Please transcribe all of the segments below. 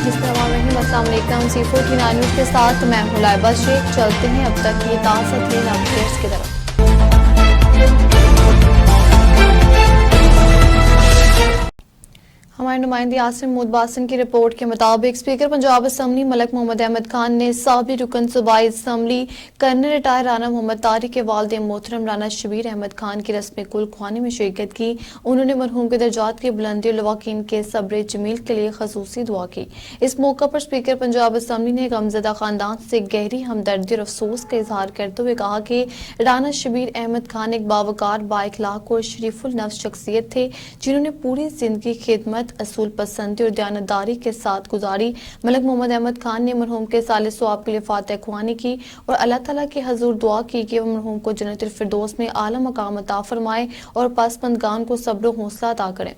अस्सलाम वालेकुम। C49 news के साथ मैं हूं लाइबा शेख। चलते हैं अब तक की ताज़ा तरीन अपडेट्स की तरफ। हमारे नुमाइंदे आसिम मुदबासन की रिपोर्ट के मुताबिक स्पीकर पंजाब असम्बली मलक मोहम्मद अहमद खान ने साबिक रुकन सूबाई assembly colonel retired Rana Mohammad Tariq के वालिद मोहतरम राना शबीर अहमद खान की रस्म कुल ख्वानी में शिरकत की। उन्होंने मरहूम के दर्जात की बुलंदी और लवाकीन के सब्र जमील के लिए खसूसी दुआ की। इस मौका पर स्पीकर पंजाब असम्बली ने गमजदा खानदान से गहरी हमदर्दी और अफसोस का इजहार करते हुए कहा कि राना शबीर अहमद खान एक बावकार, बाइखलाक और शरीफुल नफ्स शख्सियत थे, जिन्होंने पूरी जिंदगी खिदमत, असूल पसंदी और दयानतदारी के साथ गुजारी। मलक मोहम्मद अहमद खान ने मरहूम के साले सवाब के लिए फातिहा ख्वानी की और अल्लाह ताला के हजूर दुआ की कि वह मरहूम को जन्नतुल फिरदौस में आला मकाम अता फरमाए और पसमंदगान को सब्र और हौसला अता करें।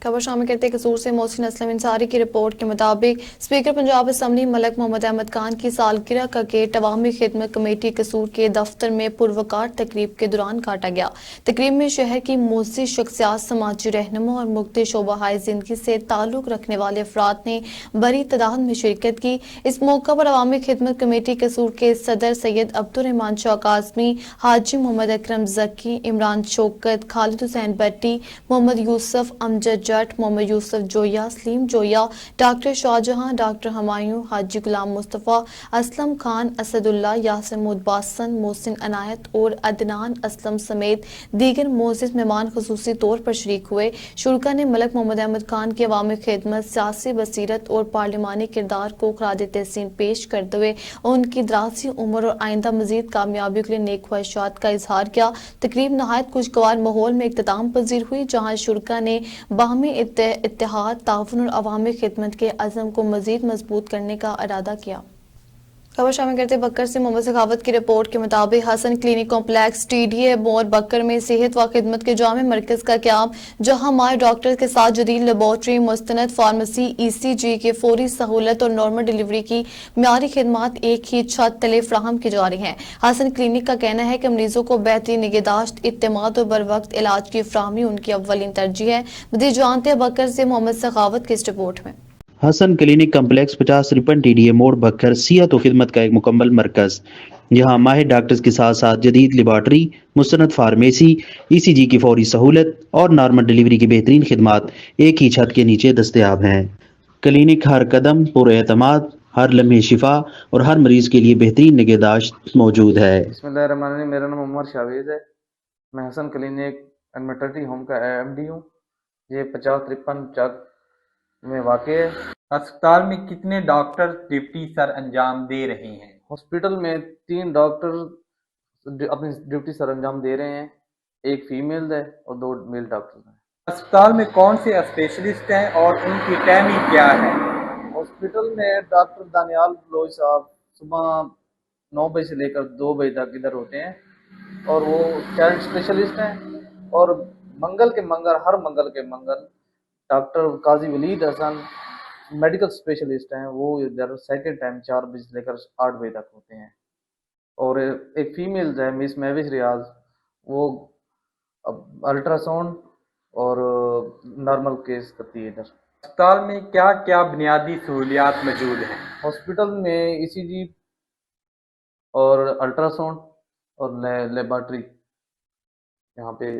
खबर शामिल करते कसूर से मोहसिन असलम अंसारी की रिपोर्ट के मुताबिक स्पीकर पंजाब असम्बली मलक मोहम्मद अहमद खान की सालगिरह का केक अवामी खिदमत कमेटी कसूर के दफ्तर में पुरवकार तकरीब के दौरान काटा गया। तकरीब में शहर की मोअज़्ज़िज़ शख्सियात, समाजी रहनुमा और मुख्तलिफ शोबाहाए जिंदगी से ताल्लुक रखने वाले अफराद ने बड़ी तादाद में शिरकत की। इस मौका पर अवामी खिदमत कमेटी कसूर के सदर सैयद अब्दुर्रहमान शाह काज़मी, हाजी मोहम्मद अकरम जक्की, इमरान शौकत, खालिद हुसैन भट्टी, मोहम्मद यूसुफ अमजद जट, मोहम्मद यूसुफ जोया, सलीम जोया, डॉक्टर शाहजहां, डॉक्टर हमायूं, हाजी गुलाम मुस्तफ़ा, असलम खान, असदुल्ला, यासिर मुदबासन, मोहसिन अनायत और अदनान असलम समेत दीगर मोअज़्ज़िज़ मेहमान खुसूसी तौर पर शरीक हुए। शुरका ने मलक मोहम्मद अहमद खान की अवामी खिदमत, सियासी बसीरत और पार्लिमानी किरदार को खराज तहसीन पेश करते हुए उनकी दराज़ी उम्र और आइंदा मजीद कामयाबी के लिए नेक ख्वाहिशात का इजहार किया। तकरीब नहायत खुशगवार माहौल में इख्तिताम पजीर हुई, जहाँ शुरका ने बाहमी इत्तेहाद, ताउन और अवामी खिदमत के अज़म को मजीद मजबूत करने का इरादा किया। खबर शामिल करते बक्कर से मोहम्मद सखावत की रिपोर्ट के मुताबिक हसन क्लिनिक कॉम्प्लेक्स TDA मोर बक्कर में सेहत व खिदमत के जामे मरकज का क्याम, जहां माहिर डॉक्टर के साथ जदीद लेबॉर्ट्री, मुस्तनद फार्मेसी, ECG की फौरी सहूलत और नॉर्मल डिलीवरी की म्यारी खिदमात एक ही छत तले फ्राहम की जा रही हैं। हसन क्लिनिक का कहना है कि मरीजों को बेहतरीन निगहदाश्त, इत्तेमाद और बर वक्त इलाज की फ्राहमी उनकी अव्वलीन तरजीह है। मज़ीद जानते हैं बक्कर से मोहम्मद सखावत की इस रिपोर्ट में। हसन क्लिनिक कम्प्लेक्स 5053 TDA मोड़ बक्खर सिहत और खिदमत का एक मुकम्मल मरकज, यहाँ माहिर डॉक्टर्स के साथ साथ जदीद लेबॉर्ट्री, मुस्तनद फार्मेसी, ECG की फौरी सहूलत और नॉर्मल डिलीवरी की बेहतरीन खिदमात एक ही छत के नीचे दस्तयाब हैं। क्लिनिक हर कदम पुरएतमाद, हर लम्हे शिफा और हर मरीज के लिए बेहतरीन निगहदाश्त मौजूद है। बिस्मिल्लाहिर्रहमानिर्रहीम। मेरा नाम उमर शावेज है। मैं Hasan clinic and maternity home का MD हूँ। ये 5053 चक में वाक़ है। अस्पताल में कितने डॉक्टर ड्यूटी सर अंजाम दे रहे हैं? हॉस्पिटल में 3 डॉक्टर अपनी ड्यूटी सर अंजाम दे रहे हैं, एक फीमेल है और 2 मेल डॉक्टर हैं। अस्पताल में कौन से स्पेशलिस्ट हैं और उनकी टाइमिंग क्या है? हॉस्पिटल में डॉक्टर दानियाल बलोच साहब सुबह 9 बजे से लेकर 2 बजे तक इधर होते हैं और वो चाइल्ड स्पेशलिस्ट हैं। और मंगल के मंगल, हर मंगल के मंगल डॉक्टर काजी वलीद हसन मेडिकल स्पेशलिस्ट हैं, वो इधर सेकेंड टाइम 4 बजे से लेकर 8 बजे तक होते हैं। और एक फीमेल है मिस महविश रियाज, वो अल्ट्रासाउंड और नॉर्मल केस करती है इधर। अस्पताल में क्या क्या बुनियादी सहूलियात मौजूद हैं? हॉस्पिटल में ECG और अल्ट्रासाउंड और लेबॉर्ट्री यहाँ पे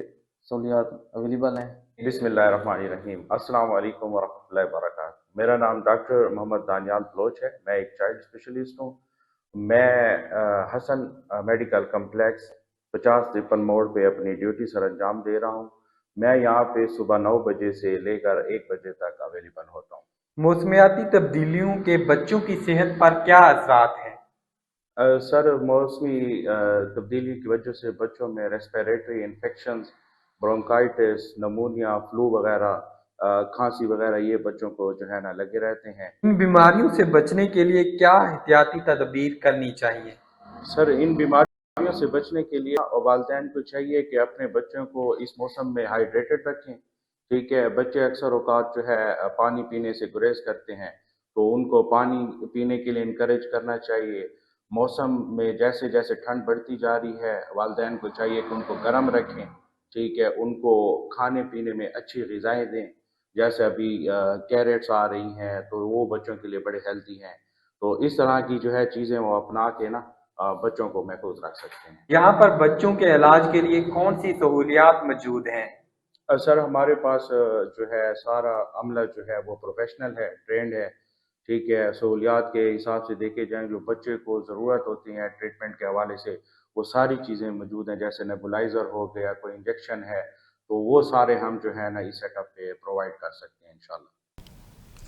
सहूलियात अवेलेबल हैं। बिस्मिल्लाहिर्रहमानिर्रहीम। अस्सलाम वालेकुम वरहमतुल्लाहि वबरकातुहू। मेरा नाम डॉक्टर मोहम्मद दानियाल बलोच है। मैं एक चाइल्ड स्पेशलिस्ट हूँ। मैं हसन मेडिकल कम्प्लेक्स 5053 मोड़ पे अपनी ड्यूटी सर अंजाम दे रहा हूँ। मैं यहाँ पे सुबह 9 बजे से लेकर 1 बजे तक अवेलेबल होता हूँ। मौसमियाती तब्दीलियों के बच्चों की सेहत पर क्या असरात हैं? सर, मौसमी तब्दीली की वजह से बच्चों में रेस्पिरेटरी इन्फेक्शंस, ब्रोंकाइटिस, नमूनिया, फ्लू वगैरह, खांसी वगैरह, ये बच्चों को जो है ना लगे रहते हैं। इन बीमारियों से बचने के लिए क्या एहतियाती तदबीर करनी चाहिए? सर, इन बीमारियों से बचने के लिए वालिदैन को चाहिए कि अपने बच्चों को इस मौसम में हाइड्रेटेड रखें। ठीक है, बच्चे अक्सर औकात जो है पानी पीने से गुरेज करते हैं, तो उनको पानी पीने के लिए इनकरेज करना चाहिए। मौसम में जैसे जैसे ठंड बढ़ती जा रही है, वालिदैन को चाहिए कि उनको गर्म रखें। ठीक है, उनको खाने पीने में अच्छी ग़िज़ाएँ दें। جیسے ابھی کیرٹس آ رہی ہیں تو وہ بچوں کے لیے بڑے ہیلتھی ہیں. تو اس طرح کی جو ہے چیزیں وہ اپنا کے نا بچوں کو محفوظ رکھ سکتے ہیں. یہاں پر بچوں کے علاج کے لیے کون سی سہولیات موجود ہیں؟ سر ہمارے پاس جو ہے سارا عملہ جو ہے وہ پروفیشنل ہے، ٹرینڈ ہے. ٹھیک ہے، سہولیات کے حساب سے دیکھے جائیں جو بچے کو ضرورت ہوتی ہے ٹریٹمنٹ کے حوالے سے وہ ساری چیزیں موجود ہیں. جیسے نیبولائزر ہو گیا، کوئی انجیکشن ہے، تو وہ سارے ہم جو ہے نا اس سیٹ اپ پہ پرووائڈ کر سکتے ہیں انشاءاللہ.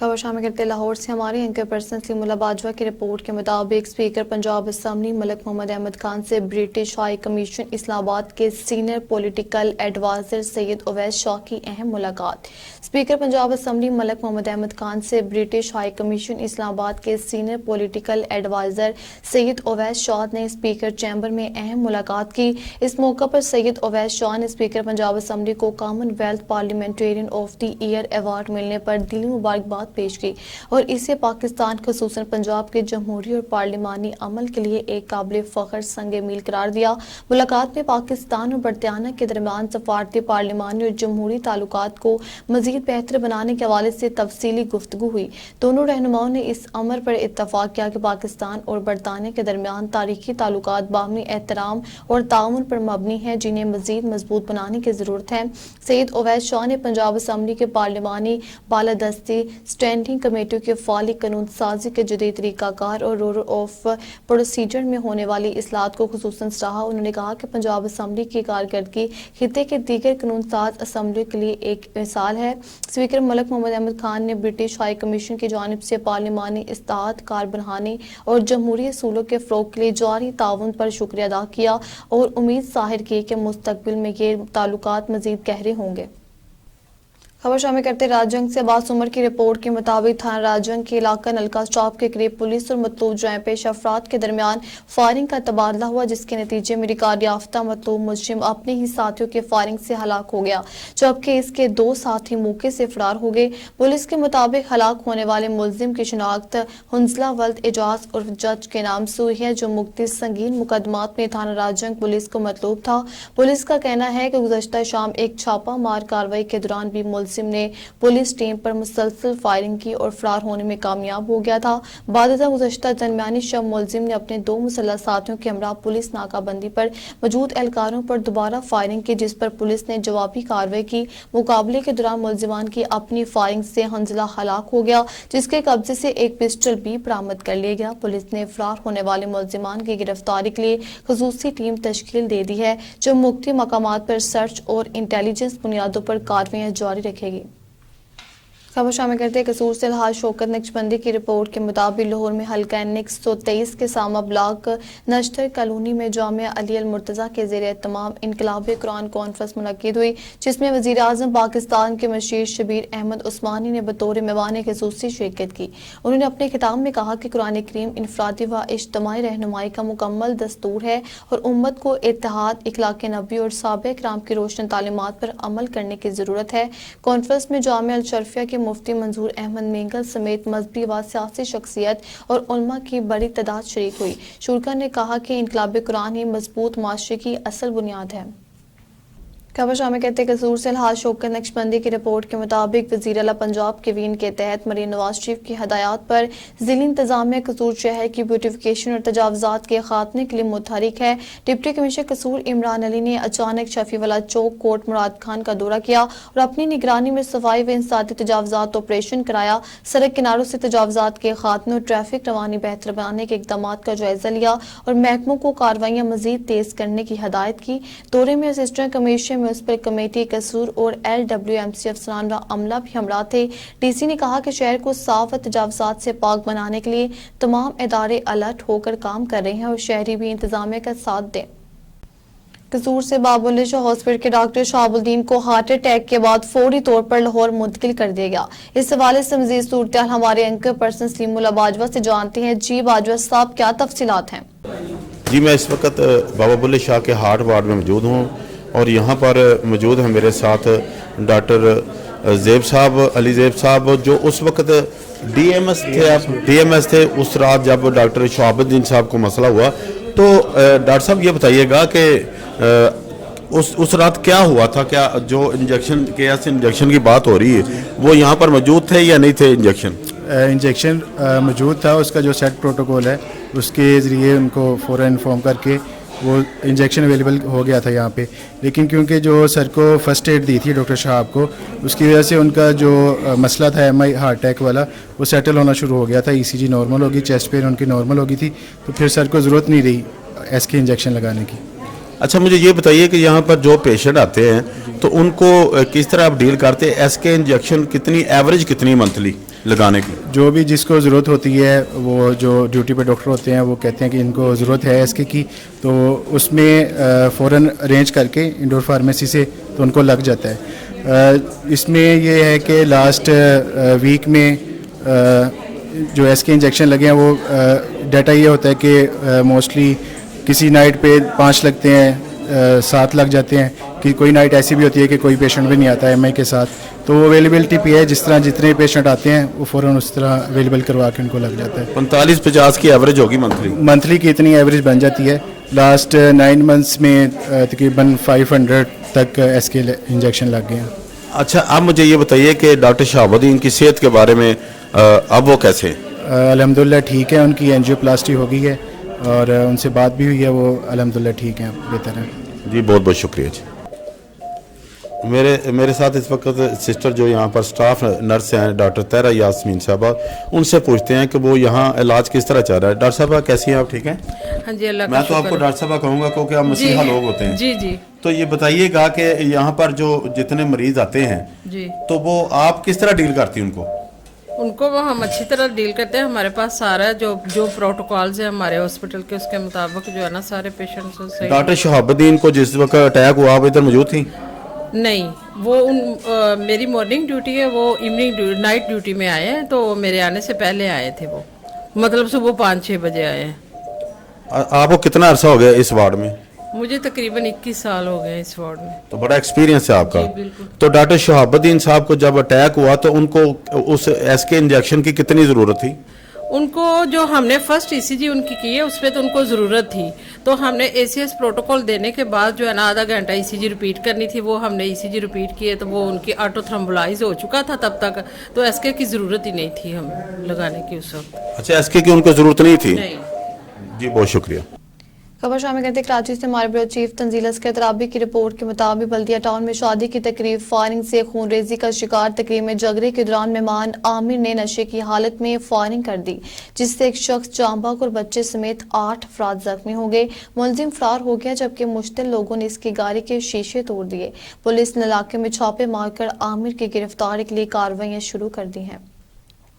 خبر شامل کرتے لاہور سے ہمارے اینکر پرسن سلیم اللہ باجوہ کی رپورٹ کے مطابق اسپیکر پنجاب اسمبلی ملک محمد احمد خان سے برٹش ہائی کمیشن اسلام آباد کے سینئر پولیٹیکل ایڈوائزر سید اویس شاہ کی اہم ملاقات. اسپیکر پنجاب اسمبلی ملک محمد احمد خان سے برٹش ہائی کمیشن اسلام آباد کے سینئر پولیٹیکل ایڈوائزر سید اویس شاہ نے اسپیکر چیمبر میں اہم ملاقات کی. اس موقع پر سید اویس شاہ نے اسپیکر پنجاب اسمبلی کو Commonwealth parliamentarian of the year award ملنے پر دلی مبارکباد پیش کی اور اسے پاکستان خصوصاً پنجاب کے جمہوری اور پارلیمانی عمل کے لیے ایک قابل فخر سنگ میل قرار دیا. ملاقات میں پاکستان اور برطانیہ کے درمیان سفارتی، پارلیمانی اور جمہوری تعلقات کو مزید بہتر بنانے کے حوالے سے تفصیلی گفتگو ہوئی. دونوں رہنماؤں نے اس امر پر اتفاق کیا کہ پاکستان اور برطانیہ کے درمیان تاریخی تعلقات باہمی احترام اور تعاون پر مبنی ہیں جنہیں مزید مضبوط بنانے کی ضرورت ہے. سید اویس شاہ نے پنجاب اسمبلی کے پارلیمانی بالادستی اسٹینڈنگ کمیٹیوں کے فعالی قانون سازی کے جدید طریقہ کار اور رول آف پروسیجر میں ہونے والی اصلاحات کو خصوصاً سراہا. انہوں نے کہا کہ پنجاب اسمبلی کی کارکردگی خطے کے دیگر قانون ساز اسمبلیوں کے لیے ایک مثال ہے. اسپیکر ملک محمد احمد خان نے برٹش ہائی کمیشن کی جانب سے پارلیمانی اصلاحات، کاربنہانی اور جمہوری اصولوں کے فروغ کے لیے جاری تعاون پر شکریہ ادا کیا اور امید ظاہر کی کہ مستقبل میں یہ تعلقات مزید گہرے ہوں گے. خبر شامل کرتے راجنگ سے عباس عمر کی رپورٹ کے مطابق تھانہ راجنگ کے علاقہ نلکا اسٹاپ کے قریب پولیس اور مطلوب جرائم پیش افراد کے درمیان فائرنگ کا تبادلہ ہوا جس کے نتیجے میں ریکارڈ یافتہ مطلوب مجرم اپنے ہی ساتھیوں کے فائرنگ سے ہلاک ہو گیا جبکہ اس کے 2 ساتھی موقع سے فرار ہو گئے. پولیس کے مطابق ہلاک ہونے والے ملزم کی شناخت حنزلہ ولد اعجاز عرف جج کے نام سے ہوئی ہے جو مختلف سنگین مقدمات میں تھانہ راجنگ پولیس کو مطلوب تھا. پولیس کا کہنا ہے کہ گزشتہ شام ایک چھاپہ مار کارروائی کے دوران بھی ملزم نے پولیس ٹیم پر مسلسل فائرنگ کی اور فرار ہونے میں کامیاب ہو گیا تھا. بعد ازاں گزشتہ درمیانی شب ملزم نے اپنے 2 مسلح ساتھیوں کے ہمراہ پولیس ناکہ بندی پر موجود اہلکاروں پر دوبارہ فائرنگ کی جس پر پولیس نے جوابی کارروائی کی. مقابلے کے دوران ملزمان کی اپنی فائرنگ سے حنزلہ ہلاک ہو گیا جس کے قبضے سے ایک پسٹل بھی برآمد کر لیا گیا. پولیس نے فرار ہونے والے ملزمان کی گرفتاری کے لیے خصوصی ٹیم تشکیل دے دی ہے جو مختلف مقامات پر سرچ اور انٹیلیجنس بنیادوں پر کارروائیاں جاری رکھے گی. خبر شامل کرتے قصور سے الحاظ شوکت نقشبندی کی رپورٹ کے مطابق لاہور میں حلقہ NX 123 کے سامہ بلاک نشتر کالونی میں جامعہ علی المرتضیٰ کے زیر اہتمام انقلاب قرآن کانفرنس منعقد ہوئی جس میں وزیر اعظم پاکستان کے مشیر شبیر احمد عثمانی نے بطور میوان خصوصی شرکت کی. انہوں نے اپنے خطاب میں کہا کہ قرآن کریم انفرادی و اجتماعی رہنمائی کا مکمل دستور ہے اور امت کو اتحاد، اخلاق نبی اور صحابہ کرام کی روشن تعلیمات پر عمل کرنے کی ضرورت ہے. کانفرنس میں جامعہ الشرفیہ کے مفتی منظور احمد مینگل سمیت مذہبی و سیاسی شخصیت اور علماء کی بڑی تعداد شریک ہوئی. شرکا نے کہا کہ انقلاب قرآن ہی مضبوط معاشرے کی اصل بنیاد ہے. خبر شامل کرتے قصور سے الحاظ شوکت نقشبندی کی رپورٹ کے مطابق وزیر اعلیٰ پنجاب کے وین کے تحت مریم نواز شریف کی ہدایات پر ضلعی انتظامیہ قصور شہر کی بیوٹیفیکیشن اور تجاوزات کے خاتمے کے لیے متحرک ہے. ڈپٹی کمشنر قصور عمران علی نے اچانک شفیع والا چوک کوٹ مراد خان کا دورہ کیا اور اپنی نگرانی میں صفائی و انسدادی تجاوزات آپریشن کرایا. سڑک کناروں سے تجاوزات کے خاتمے اور ٹریفک روانی بہتر بنانے کے اقدامات کا جائزہ لیا اور محکموں کو کارروائیاں مزید تیز کرنے کی ہدایت کی. دورے میں اسسٹنٹ کمشنر میونسپل کمیٹی قصور اور LWMC افسران و عملہ بھی ہمراہ تھے. DC نے کہا کہ شہر کو صاف و تجاوزات سے پاک بنانے کے لیے تمام ادارے الرٹ ہو کر کام کر رہے ہیں اور شہری بھی انتظامیہ کا ساتھ دیں. قصور سے باب اللہ شاہ ہاسپٹل کے ڈاکٹر شہاب الدین کو ہارٹ اٹیک کے بعد فوری طور پر لاہور منتقل کر دیا گیا. اس حوالے سے مزید صورتحال ہمارے اینکر پرسن سلیم اللہ باجوہ سے جانتے ہیں. جی باجوہ صاحب، کیا تفصیلات ہیں؟ جی میں اس وقت بابا بلے شاہ کے ہارٹ وارڈ میں موجود ہوں اور یہاں پر موجود ہیں میرے ساتھ ڈاکٹر زیب صاحب، علی زیب صاحب، جو اس وقت ڈی ایم ایس تھے. اس رات جب ڈاکٹر شہاب الدین صاحب کو مسئلہ ہوا تو ڈاکٹر صاحب یہ بتائیے گا کہ उस रात क्या हुआ था? क्या जो इंजेक्शन इंजेक्शन की बात हो रही है वो यहाँ पर मौजूद थे या नहीं थे इंजेक्शन? इंजेक्शन मौजूद था, उसका जो सेट प्रोटोकॉल है उसके ज़रिए उनको फ़ौरन इन्फॉर्म करके वो इंजेक्शन अवेलेबल हो गया था यहाँ पे। लेकिन क्योंकि जो सर को फ़र्स्ट एड दी थी डॉक्टर साहब को, उसकी वजह से उनका जो मसला था MI हार्ट अटैक वाला वो सेटल होना शुरू हो गया था। ECG नॉर्मल होगी, चेस्ट पेन उनकी नॉर्मल होगी थी, तो फिर सर को ज़रूरत नहीं रही SK इंजेक्शन लगाने की। अच्छा, मुझे ये बताइए कि यहाँ पर जो पेशेंट आते हैं तो उनको किस तरह आप डील करते हैं? SK इंजेक्शन कितनी एवरेज कितनी मंथली लगाने की? जो भी जिसको ज़रूरत होती है, वो जो ड्यूटी पे डॉक्टर होते हैं वो कहते हैं कि इनको ज़रूरत है SK की, तो उसमें फ़ौरन अरेंज करके इंडोर फार्मेसी से तो उनको लग जाता है। इसमें ये है कि लास्ट वीक में जो SK इंजेक्शन लगे हैं वो डाटा ये होता है कि मोस्टली किसी नाइट पे 5 लगते हैं, 7 लग जाते हैं, कि कोई नाइट ऐसी भी होती है कि कोई पेशेंट भी नहीं आता MI के साथ। तो वो अवेलेबिलिटी पे है, जिस तरह जितने पेशेंट आते हैं वो फ़ौरन उस तरह अवेलेबल करवा के उनको लग जाता है। 45-50 की एवरेज होगी मंथली की इतनी एवरेज बन जाती है। लास्ट 9 मंथ्स में तकरीबन 500 तक SK इंजेक्शन लग गए हैं। अच्छा, अब मुझे ये बताइए कि डॉक्टर शहाबुद्दीन की सेहत के बारे में अब वो कैसे? अल्हम्दुलिल्लाह ठीक है, उनकी एंजियोप्लास्टी हो गई है और उनसे बात भी हुई है, वो अल्हम्दुलिल्लाह ठीक हैं, बेहतर हैं जी। बहुत बहुत शुक्रिया जी। मेरे साथ इस वक्त सिस्टर जो यहाँ पर स्टाफ नर्स हैं डॉक्टर तहरा यास्मीन साहबा, उनसे पूछते हैं कि वो यहाँ इलाज किस तरह चल रहा है। डॉक्टर साहबा कैसी हैं आप? ठीक हैं? हाँ जी, अल्लाह का मैं तो शुक्र आपको है। डॉक्टर साहबा कहूँगा क्योंकि आप मसीहा लोग होते हैं। जी जी तो ये बताइएगा कि यहाँ पर जो जितने मरीज आते हैं जी, तो वो आप किस तरह डील करती हैं उनको वो हम अच्छी तरह डील करते हैं। हमारे पास सारा जो प्रोटोकॉल्स है हमारे हॉस्पिटल के, उसके मुताबिक जो है ना सारे पेशेंट्स से। डॉक्टर शहाबुद्दीन को जिस वक्त अटैक हुआ आप इधर मौजूद थी? नहीं, वो मेरी मॉर्निंग ड्यूटी है, वो इवनिंग नाइट ड्यूटी में आए हैं, तो मेरे आने से पहले आए थे वो, मतलब सुबह 5-6 बजे आए हैं। आपको कितना अरसा हो गया इस वार्ड में? मुझे तकरीबन 21 साल हो गए इस वार्ड में। तो बड़ा एक्सपीरियंस है आपका। जी, बिल्कुल। तो डॉक्टर शहाबुद्दीन साहब को जब अटैक हुआ तो उनको उस SK इंजेक्शन की कितनी ज़रूरत थी? उनको जो हमने फर्स्ट ECG उनकी की है उस पर तो उनको ज़रूरत थी, तो हमने ACS प्रोटोकॉल देने के बाद जो है ना आधा घंटा ECG रिपीट करनी थी, वो हमने ECG रिपीट किए तो वो उनकी ऑटो थ्रोम्बोलाइज हो चुका था तब तक, तो SK की ज़रूरत ही नहीं थी हमें लगाने की उस वक्त। अच्छा, SK की उनको ज़रूरत नहीं थी? नहीं जी, बहुत शुक्रिया। खबर शामिल करते कराची से हमारे ब्यूरो चीफ तंजील अस्कर तराबी की रिपोर्ट के मुताबिक बल्दिया टाउन में शादी की तकरीब फायरिंग से खूनरेजी का शिकार। तकरीब में जगरे के दौरान मेहमान आमिर ने नशे की हालत में फायरिंग कर दी, जिससे एक शख्स जांबाग और बच्चे समेत 8 अफराद जख्मी हो गए। मुलजिम फरार हो गया, जबकि मुश्तिल लोगों ने इसकी गाड़ी के शीशे तोड़ दिए। पुलिस ने इलाके में छापे मारकर आमिर की गिरफ्तारी के लिए कार्रवाइयां शुरू कर दी हैं।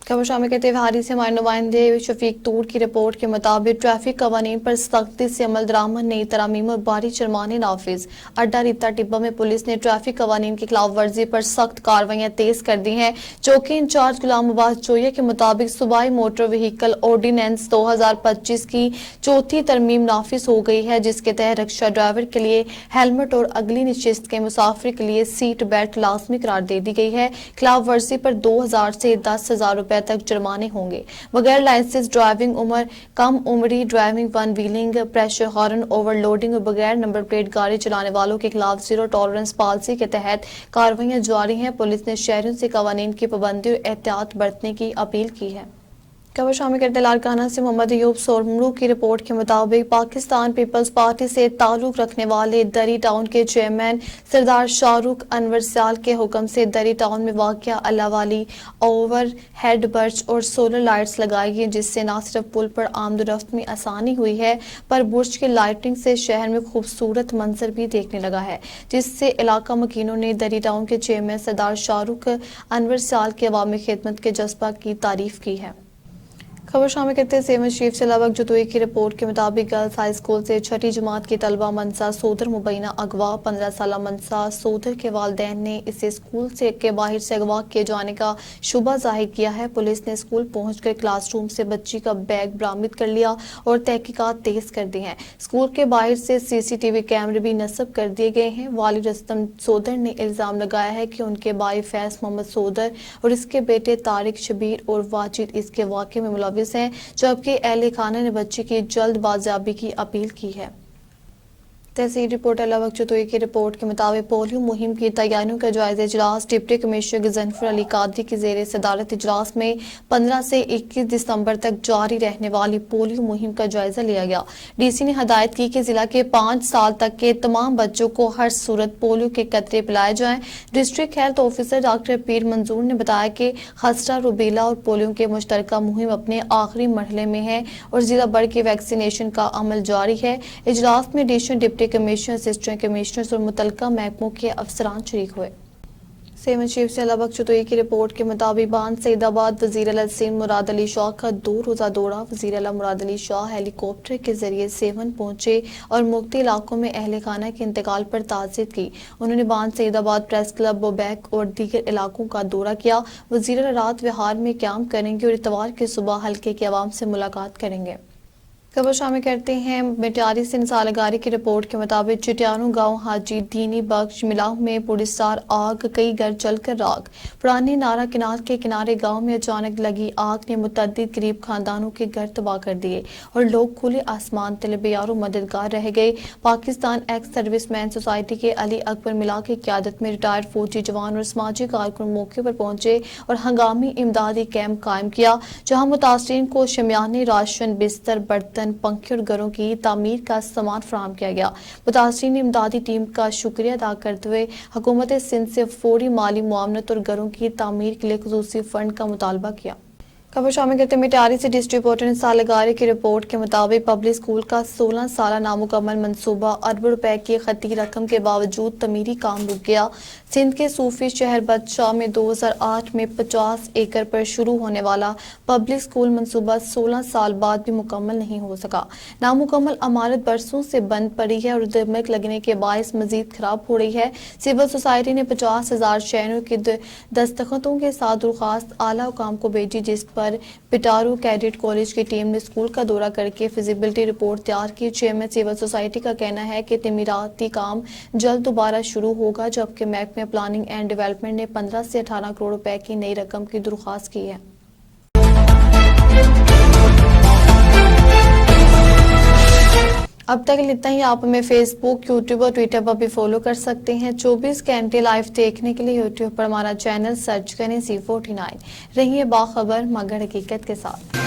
खबर शामिल करते हुए हारी से हमारे नुमाइंदे शफीक तूर की रिपोर्ट के मुताबिक ट्रैफिक कवानीन पर सख्ती से अमल दरामद, नई तरामीम और भारी जुर्माने नाफिज। अड्डा रीता टिब्बा में पुलिस ने ट्रैफिक कवानीन की खिलाफ वर्जी पर सख्त कार्रवाइयां तेज कर दी हैं। चौकी इंचार्ज गुलाम अब्बास चोया के मुताबिक सूबाई मोटर व्हीकल ऑर्डिनेंस 2025 की चौथी तरमीम नाफिज हो गई है, जिसके तहत रिक्शा ड्राइवर के लिए हेलमेट और अगली नशिस्त के मुसाफिर के लिए सीट बेल्ट लाजमी करार दे दी गई है। खिलाफ वर्जी पर 2000 से 10,000 रुपए तक जुर्माने होंगे। बगैर लाइसेंस ड्राइविंग, उम्र कम उम्री driving, one wheeling, pressure horn, overloading और बगैर नंबर प्लेट गाड़ी चलाने वालों के खिलाफ जीरो टॉलरेंस पॉलिसी के तहत कार्रवाइयां जारी हैं। पुलिस ने शहरियों से कवानीन की पाबंदी और एहतियात बरतने की अपील की है। खबर शामिल करते लाड़काना से मोहम्मद अयूब सोरमरू की रिपोर्ट के मुताबिक पाकिस्तान पीपल्स पार्टी से ताल्लुक रखने वाले दरी टाउन के चेयरमैन सरदार शाहरुख अनवर साल के हुक्म से दरी टाउन में वाक़िया अल्लाह वाली ओवर हेड बर्च और सोलर लाइट्स लगाई गई, जिससे न सिर्फ पुल पर आमदोरफ्त में आसानी हुई है पर बुर्ज की लाइटिंग से शहर में खूबसूरत मंजर भी देखने लगा है, जिससे इलाका मकीनों ने दरी टाउन के चेयरमैन सरदार शाहरुख अनवर साल के अवामी खिदमत के जज्बा की तारीफ की है। खबर शामिल करते हैं सेवन शरीफ से लबक जदोई की रिपोर्ट के मुताबिक गर्ल्स हाई स्कूल से 6ठी जमात की तलबा मनसा सोदर मुबैना अगवा। 15 साल मनसा सोदर के वालिदैन ने इसे स्कूल से के बाहर से अगवा किए जाने का शुबा जाहिर किया है। पुलिस ने स्कूल पहुंचकर क्लासरूम से बच्ची का बैग बरामद कर लिया और तहकीकात तेज कर दी हैं। स्कूल के बाहर से CCTV कैमरे भी नस्ब कर दिए गए हैं। वालिद रस्तम सोदर ने इल्जाम लगाया है कि उनके भाई फैज मोहम्मद सोदर और इसके बेटे तारिक शबीर और वाजिद इसके वाक़े में मुलविस हैं, जबकि अहले खाना ने बच्ची की जल्द बाजियाबी की अपील की है। तहसील रिपोर्टर लवक चतुई की रिपोर्ट के मुताबिक पोलियो मुहिम की तैयारियों का जायजा इजलास डिप्टी कमिश्नर गजनफर अली कादरी की जेर सदारत इजलास में 15 से 21 दिसंबर तक जारी रहने वाली पोलियो मुहिम का जायजा लिया गया। डीसी ने हदायत की कि जिला के 5 साल तक के तमाम बच्चों को हर सूरत पोलियो के कतरे पिलाए जाएं। डिस्ट्रिक्ट हेल्थ ऑफिसर डॉक्टर पीर मंजूर ने बताया कि खसरा, रूबेला और पोलियो के मुश्तरका मुहिम अपने आखिरी मरहले में है और जिला भर के वैक्सीनेशन का अमल जारी है। इजलास में additional deputy commissioner, assistant commissioners और मुतलका महकमों के अफसरान शरीक हुए। सेवन चीफ से लबक चतुई की रिपोर्ट के मुताबिक बांध सईदाबाद वज़ीर अला सिंध मुराद अली शाह का 2 रोज़ा दौरा। वज़ीर अला मुराद अली शाह हेलीकॉप्टर के जरिए सेवन पहुंचे और मुख्तलिफ इलाकों में अहले खाना के इंतकाल पर ताज़ियत की। उन्होंने बांध सईदाबाद प्रेस क्लब, बोबैक और दीगर इलाकों का दौरा किया। वज़ीर अला रात विहार में क्याम करेंगे और इतवार की सुबह हल्के के अवाम से मुलाकात करेंगे। खबर शामिल करते हैं मिटारी से निसालगारी की रिपोर्ट के मुताबिक चिटियानू गांव हाजी दीनी बख्श मिलाव में पुलिसार आग, कई घर जलकर राख। पुरानी नारा किनार के किनारे गांव में अचानक लगी आग ने मुतअद्दिद गरीब खानदानों के घर तबाह कर दिए और लोग खुले आसमान तले बेयारो मददगार रह गए। पाकिस्तान एक्स सर्विसमैन सोसाइटी के अली अकबर मिला की क़यादत में रिटायर्ड फौजी जवान और समाजी कारकुन मौके पर पहुंचे और हंगामी इमदादी कैंप कायम किया, जहाँ मुतासरीन को शमियाने, राशन, बिस्तर, बर्तन, पंखे और घरों की तामीर का सामान फराहम किया गया। मुतासरीन ने इमदादी टीम का शुक्रिया अदा करते हुए हुकूमत सिंध से फौरी माली मुआवनत और घरों की तामीर के लिए खुसूसी फंड का मुतालबा किया। खबर शामिल करते हैं मिटारी से डिस्ट्रिक्ट रिपोर्टर निसालगारी की रिपोर्ट के मुताबिक पब्लिक स्कूल का 16 साला नामुकम्मल मंसूबा अरबों रुपए की खती रकम के बावजूद तमीरी काम रुक गया। सिंध के सूफी शहर बदशाह में 2008 में 50 एकड़ पर शुरू होने वाला पब्लिक स्कूल मंसूबा 16 साल बाद भी मुकम्मल नहीं हो सका। नामुकम्मल इमारत बरसों से बंद पड़ी है और दमक लगने के बायस मजीद खराब हो रही है। सिविल सोसाइटी ने 50,000 शहरों के दस्तखतों के साथ दरख्वास्त आला हुकाम को भेजी, जिस पर पिटारू कैडेट कॉलेज की टीम ने स्कूल का दौरा करके फिजिबिलिटी रिपोर्ट तैयार की। चेयरमैन सिविल सोसाइटी का कहना है कि तमीराती काम जल्द दोबारा शुरू होगा, जबकि महकमे प्लानिंग एंड डेवलपमेंट ने 15 से 18 करोड़ रुपए की नई रकम की दरख्वास्त की है। अब तक इतना ही। आप हमें फेसबुक, यूट्यूब और ट्विटर पर भी फॉलो कर सकते हैं। 24 घंटे लाइव देखने के लिए यूट्यूब पर हमारा चैनल सर्च करें C49। रहिए बाखबर मगर हकीकत के साथ।